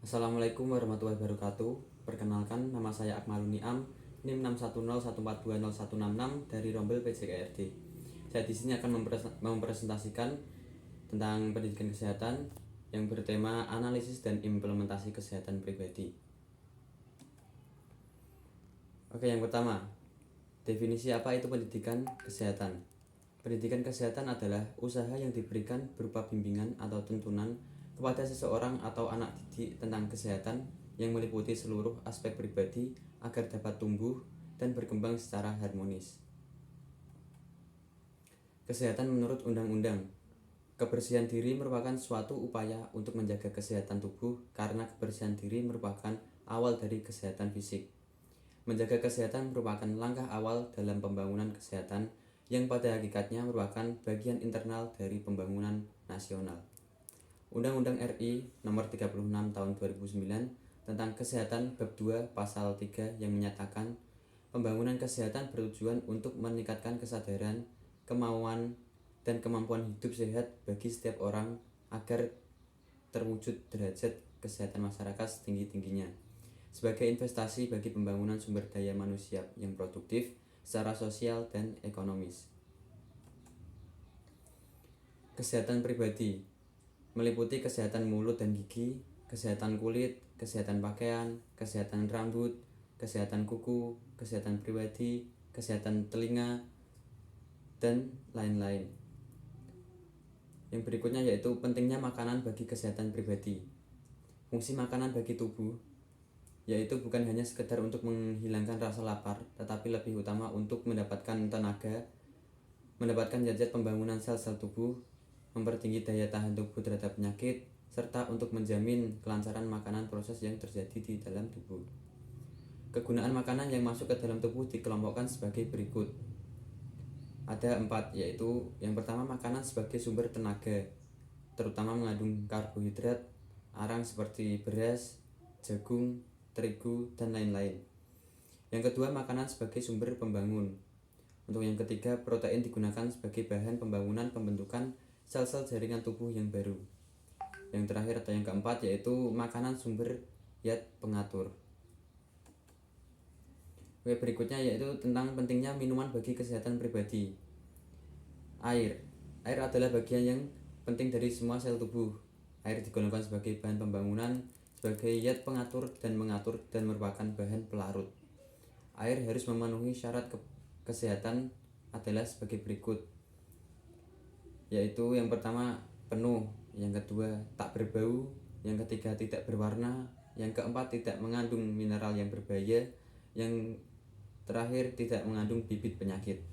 Assalamualaikum warahmatullahi wabarakatuh. Perkenalkan, nama saya Akmalun Niam, NIM 61014201666 dari Rombel PJKRD. Saya di sini akan mempresentasikan tentang pendidikan kesehatan yang bertema analisis dan implementasi kesehatan pribadi. Oke, yang pertama, definisi apa itu pendidikan kesehatan? Pendidikan kesehatan adalah usaha yang diberikan berupa bimbingan atau tuntunan kepada seseorang atau anak didik tentang kesehatan yang meliputi seluruh aspek pribadi agar dapat tumbuh dan berkembang secara harmonis. Kesehatan menurut undang-undang. Kebersihan diri merupakan suatu upaya untuk menjaga kesehatan tubuh karena kebersihan diri merupakan awal dari kesehatan fisik. Menjaga kesehatan merupakan langkah awal dalam pembangunan kesehatan yang pada hakikatnya merupakan bagian internal dari pembangunan nasional. Undang-Undang RI Nomor 36 Tahun 2009 tentang Kesehatan Bab 2 Pasal 3 yang menyatakan pembangunan kesehatan bertujuan untuk meningkatkan kesadaran, kemauan, dan kemampuan hidup sehat bagi setiap orang agar terwujud derajat kesehatan masyarakat setinggi-tingginya sebagai investasi bagi pembangunan sumber daya manusia yang produktif secara sosial dan ekonomis. Kesehatan pribadi meliputi kesehatan mulut dan gigi, kesehatan kulit, kesehatan pakaian, kesehatan rambut, kesehatan kuku, kesehatan pribadi, kesehatan telinga, dan lain-lain. Yang berikutnya yaitu pentingnya makanan bagi kesehatan pribadi. Fungsi makanan bagi tubuh yaitu bukan hanya sekedar untuk menghilangkan rasa lapar, tetapi lebih utama untuk mendapatkan tenaga, mendapatkan zat pembangunan sel-sel tubuh, mempertinggi daya tahan tubuh terhadap penyakit, serta untuk menjamin kelancaran makanan proses yang terjadi di dalam tubuh. Kegunaan makanan yang masuk ke dalam tubuh dikelompokkan sebagai berikut. Ada 4, yaitu yang pertama makanan sebagai sumber tenaga, terutama mengandung karbohidrat, arang seperti beras, jagung, terigu, dan lain-lain. Yang kedua, makanan sebagai sumber pembangun. Untuk yang ketiga, protein digunakan sebagai bahan pembangunan pembentukan sel-sel jaringan tubuh yang baru. Yang terakhir atau yang keempat yaitu makanan sumber zat pengatur. Oke, berikutnya yaitu tentang pentingnya minuman bagi kesehatan pribadi. Air adalah bagian yang penting dari semua sel tubuh. Air digunakan sebagai bahan pembangunan, sebagai zat pengatur dan merupakan bahan pelarut. Air harus memenuhi syarat kesehatan adalah sebagai berikut, yaitu yang pertama penuh, yang kedua tak berbau, yang ketiga tidak berwarna, yang keempat tidak mengandung mineral yang berbahaya, yang terakhir tidak mengandung bibit penyakit.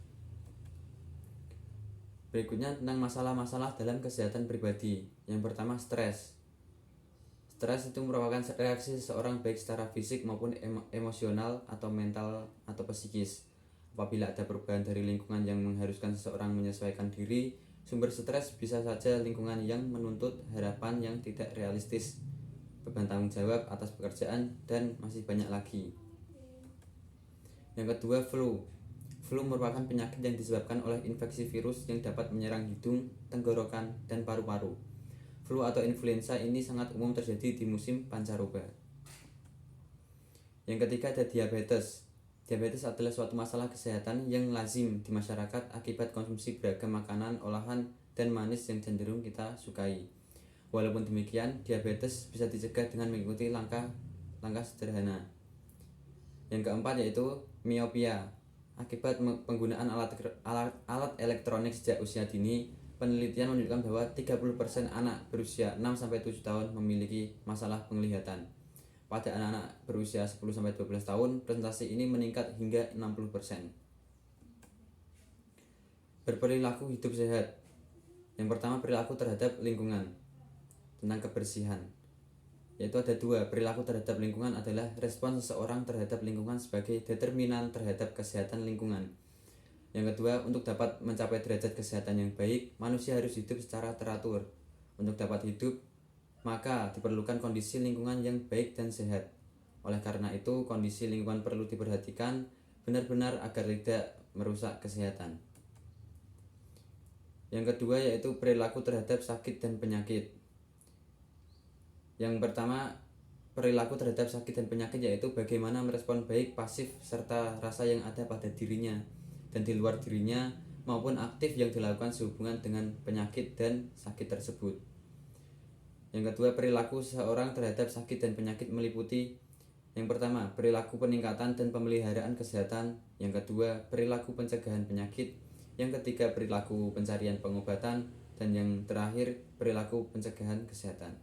Berikutnya tentang masalah-masalah dalam kesehatan pribadi. Yang pertama, stres. Stres itu merupakan reaksi seseorang baik secara fisik maupun emosional atau mental atau psikis. Apabila ada perubahan dari lingkungan yang mengharuskan seseorang menyesuaikan diri, sumber stres bisa saja lingkungan yang menuntut harapan yang tidak realistis, beban tanggung jawab atas pekerjaan, dan masih banyak lagi. Yang kedua, flu. Flu merupakan penyakit yang disebabkan oleh infeksi virus yang dapat menyerang hidung, tenggorokan, dan paru-paru. Flu atau influenza ini sangat umum terjadi di musim pancaroba. Yang ketiga ada diabetes. Diabetes adalah suatu masalah kesehatan yang lazim di masyarakat akibat konsumsi beragam makanan olahan dan manis yang cenderung kita sukai. Walaupun demikian, diabetes bisa dicegah dengan mengikuti langkah sederhana. Yang keempat yaitu miopia. Akibat penggunaan alat elektronik sejak usia dini, penelitian menunjukkan bahwa 30% anak berusia 6-7 tahun memiliki masalah penglihatan. Pada anak-anak berusia 10-12 tahun, presentasi ini meningkat hingga 60%. Berperilaku hidup sehat. Yang pertama, perilaku terhadap lingkungan. Tentang kebersihan. Yaitu ada 2, perilaku terhadap lingkungan adalah respon seseorang terhadap lingkungan sebagai determinan terhadap kesehatan lingkungan. Yang kedua, untuk dapat mencapai derajat kesehatan yang baik, manusia harus hidup secara teratur. Untuk dapat hidup, maka diperlukan kondisi lingkungan yang baik dan sehat. Oleh karena itu, kondisi lingkungan perlu diperhatikan benar-benar agar tidak merusak kesehatan. Yang kedua yaitu perilaku terhadap sakit dan penyakit. Yang pertama, perilaku terhadap sakit dan penyakit, yaitu bagaimana merespon baik, pasif, serta rasa yang ada pada dirinya dan di luar dirinya maupun aktif yang dilakukan sehubungan dengan penyakit dan sakit tersebut. Yang kedua, perilaku seseorang terhadap sakit dan penyakit meliputi: yang pertama, perilaku peningkatan dan pemeliharaan kesehatan; yang kedua, perilaku pencegahan penyakit; yang ketiga, perilaku pencarian pengobatan; dan yang terakhir, perilaku pencegahan kesehatan.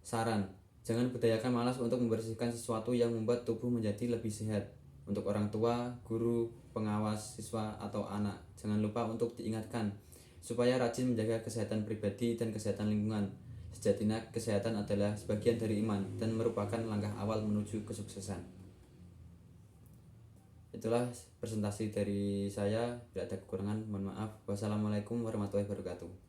Saran: jangan budayakan malas untuk membersihkan sesuatu yang membuat tubuh menjadi lebih sehat. Untuk orang tua, guru, pengawas, siswa, atau anak, jangan lupa untuk diingatkan supaya rajin menjaga kesehatan pribadi dan kesehatan lingkungan. Sejatinya kesehatan adalah sebagian dari iman dan merupakan langkah awal menuju kesuksesan. Itulah presentasi dari saya. Bila ada kekurangan, mohon maaf. Wassalamualaikum warahmatullahi wabarakatuh.